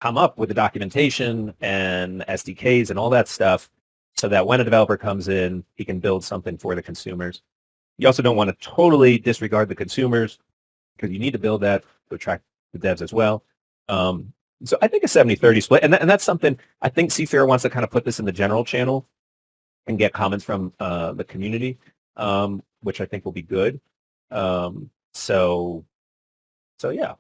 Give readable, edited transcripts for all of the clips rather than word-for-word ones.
come up with the documentation and SDKs and all that stuff so that when a developer comes in, he can build something for the consumers. You also don't want to totally disregard the consumers because you need to build that to attract the devs as well. So I think a 70-30 split, and that's something I think Seafarer wants to kind of put this in the general channel and get comments from the community, which I think will be good. So yeah.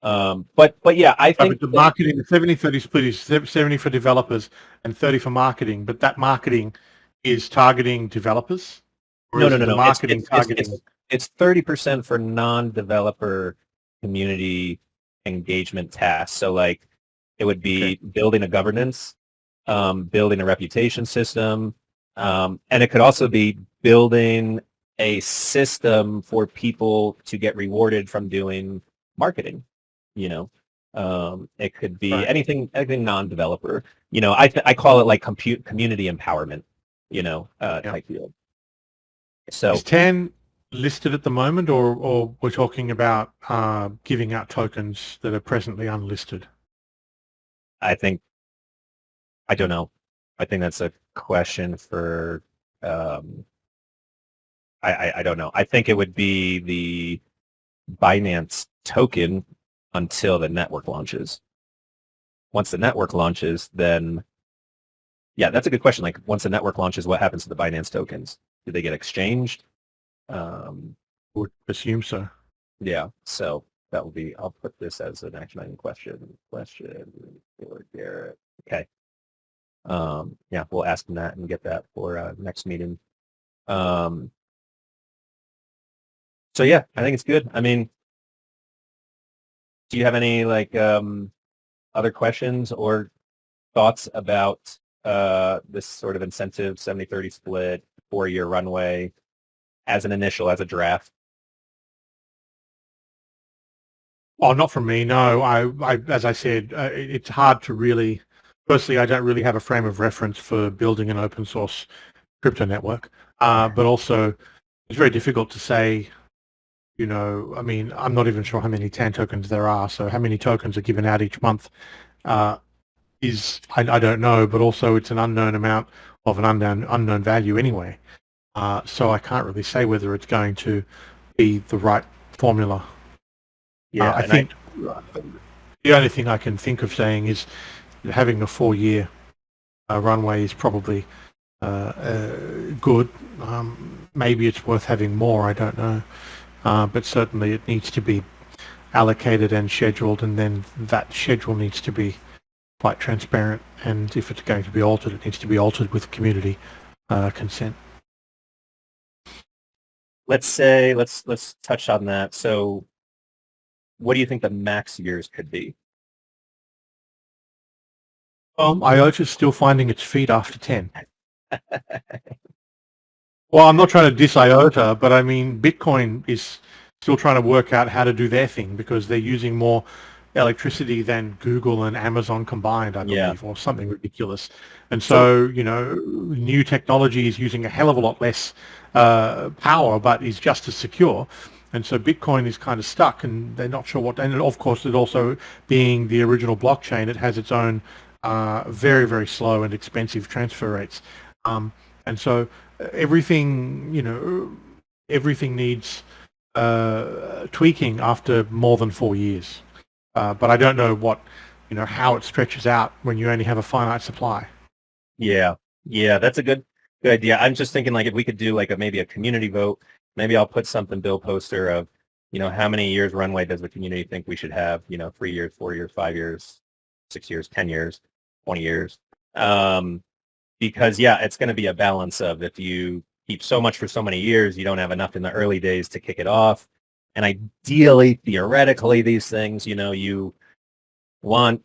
But yeah, I think the marketing, the 70-30 split is 70 for developers and 30 for marketing, but that marketing is targeting developers? Or no, is no, it no, the no. marketing targeting? It's 30% for non-developer community engagement tasks. So like it would be building a governance, building a reputation system, and it could also be building a system for people to get rewarded from doing marketing. You know, it could be anything non-developer. You know, I call it like community empowerment. You know, type field. So is 10 listed at the moment, or we're talking about giving out tokens that are presently unlisted? I don't know. I think that's a question for I don't know. I think it would be the Binance token until the network launches. Once the network launches, then yeah, that's a good question. Like once the network launches, what happens to the Binance tokens? Do they get exchanged? Would assume so. Yeah, so that will be, I'll put this as an action item question for Garrett. Okay. Yeah, we'll ask him that and get that for next meeting. So yeah, I think it's good. I mean, do you have any like other questions or thoughts about this sort of incentive 70-30 split, 4-year runway as an initial, as a draft? Oh, not from me. No, I as I said, it's hard to really. Firstly, I don't really have a frame of reference for building an open source crypto network, but also it's very difficult to say. You know, I mean, I'm not even sure how many TAN tokens there are. So how many tokens are given out each month I don't know. But also, it's an unknown amount of an unknown value anyway. So I can't really say whether it's going to be the right formula. Yeah, I think the only thing I can think of saying is having a 4-year runway is probably good. Maybe it's worth having more, I don't know. But certainly it needs to be allocated and scheduled, and then that schedule needs to be quite transparent. And if it's going to be altered, it needs to be altered with community consent. let's touch on that. So what do you think the max years could be? IOTA is still finding its feet after 10. Well, I'm not trying to diss IOTA, but I mean, Bitcoin is still trying to work out how to do their thing because they're using more electricity than Google and Amazon combined, I believe, or something ridiculous. And so, you know, new technology is using a hell of a lot less power, but is just as secure. And so Bitcoin is kind of stuck, and they're not sure what. And of course, it also being the original blockchain, it has its own very, very slow and expensive transfer rates. And so everything, you know, everything needs tweaking after more than 4 years. But I don't know what, you know, how it stretches out when you only have a finite supply. Yeah, that's a good idea. I'm just thinking like if we could do like maybe a community vote. Maybe I'll put something Bill poster of, you know, how many years runway does the community think we should have? You know, 3 years, 4 years, 5 years, 6 years, 10 years, 20 years. Because yeah, it's going to be a balance of if you keep so much for so many years, you don't have enough in the early days to kick it off. And ideally, theoretically, these things, you know, you want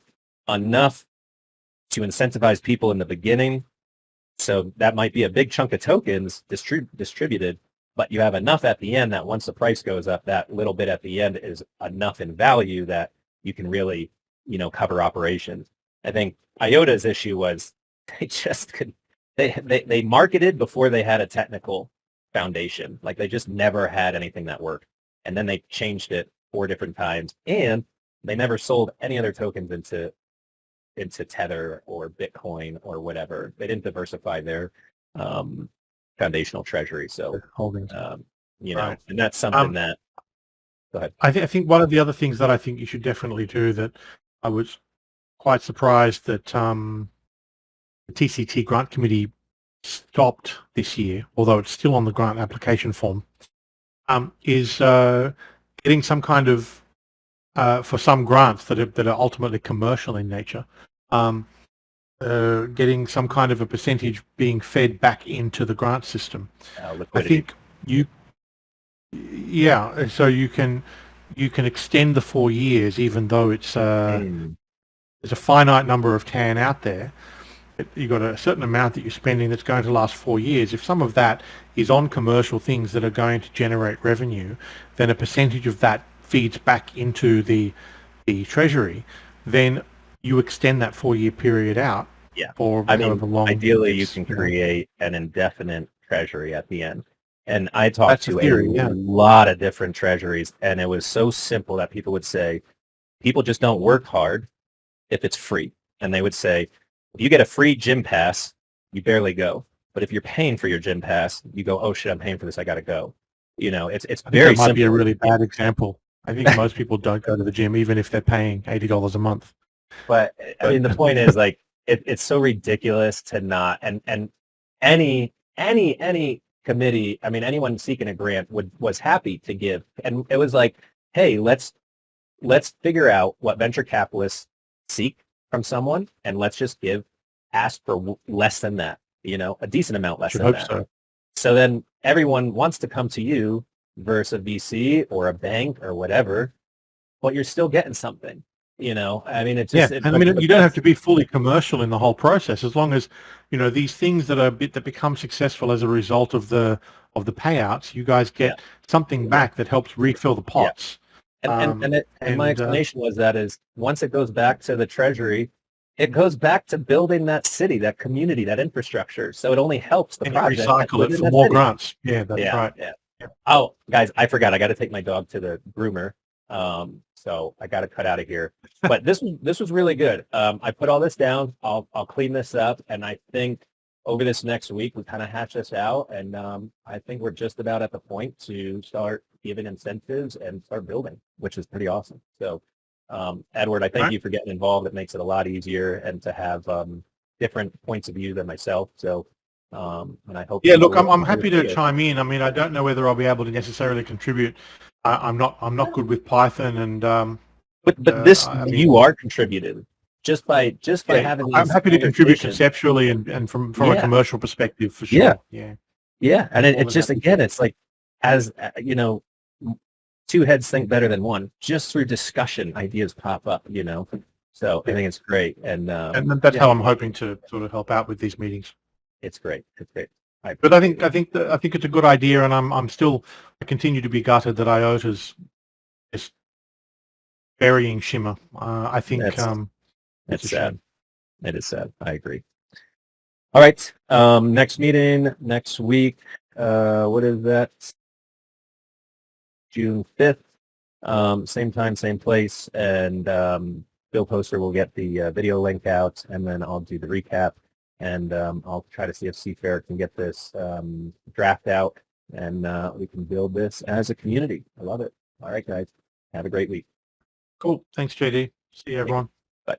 enough to incentivize people in the beginning. So that might be a big chunk of tokens distributed, but you have enough at the end that once the price goes up, that little bit at the end is enough in value that you can really, you know, cover operations. I think IOTA's issue was they just could they marketed before they had a technical foundation. Like they just never had anything that worked. And then they changed it 4 different times, and they never sold any other tokens into into Tether or Bitcoin or whatever. They didn't diversify their foundational treasury. So, Holdings. Right. and that's something that, go ahead. I think one of the other things that I think you should definitely do, that I was quite surprised that the TCT grant committee stopped this year, although it's still on the grant application form, is getting some kind of, for some grants that are ultimately commercial in nature, getting some kind of a percentage being fed back into the grant system. Liquidity. I think so you can extend the 4 years, even though there's a finite number of TAN out there. You've got a certain amount that you're spending that's going to last 4 years. If some of that is on commercial things that are going to generate revenue, then a percentage of that feeds back into the treasury. Then you extend that 4-year period out. Yeah. For however long. Ideally, you can create an indefinite treasury at the end. And I talked to a lot of different treasuries, and it was so simple that people would say, people just don't work hard if it's free. And they would say, if you get a free gym pass, you barely go. But if you're paying for your gym pass, you go, oh shit, I'm paying for this, I gotta go. It's very simple. That might be a really bad example. I think most people don't go to the gym, even if they're paying $80 a month. But I mean, the point is, like, it's so ridiculous to not, and any committee, I mean, anyone seeking a grant was happy to give. And it was like, hey, let's figure out what venture capitalists seek from someone, and let's just ask for less than that, a decent amount less than that. So then everyone wants to come to you versus a VC or a bank or whatever, but you're still getting something. I mean, it's just, I mean, you don't have to be fully commercial in the whole process, as long as, these things that become successful as a result of the payouts, you guys get something back that helps refill the pots. And my explanation was that is, once it goes back to the treasury, it goes back to building that city, that community, that infrastructure. So it only helps the project. Recycle it for more grants. Yeah, that's right. Yeah. Oh, guys, I forgot. I got to take my dog to the groomer. So I got to cut out of here. But this was really good. I put all this down. I'll clean this up, and I think over this next week we kind of hatch this out, and I think we're just about at the point to start giving incentives and start building, which is pretty awesome. So, Edward, I thank you for getting involved. It makes it a lot easier, and to have different points of view than myself. So. And I hope. Yeah, look, I'm happy to chime in. I mean, I don't know whether I'll be able to necessarily contribute. I'm not good with Python, and but this, I mean, you are contributing just by having. I'm happy to contribute conceptually and from a commercial perspective, for sure. Yeah, and it's just, again, it's like, as two heads think better than one. Just through discussion, ideas pop up. So I think it's great, and that's how I'm hoping to sort of help out with these meetings. It's great. It's great. But I think it's a good idea, and I continue to be gutted that IOTA's is burying Shimmer. I think it's sad. It is sad. I agree. All right. Next meeting next week. What is that? June 5th. Same time, same place, and Bill Poster will get the video link out, and then I'll do the recap. And I'll try to see if Seafair can get this draft out, and we can build this as a community. I love it. All right, guys. Have a great week. Cool. Thanks, JD. See you, everyone. Bye.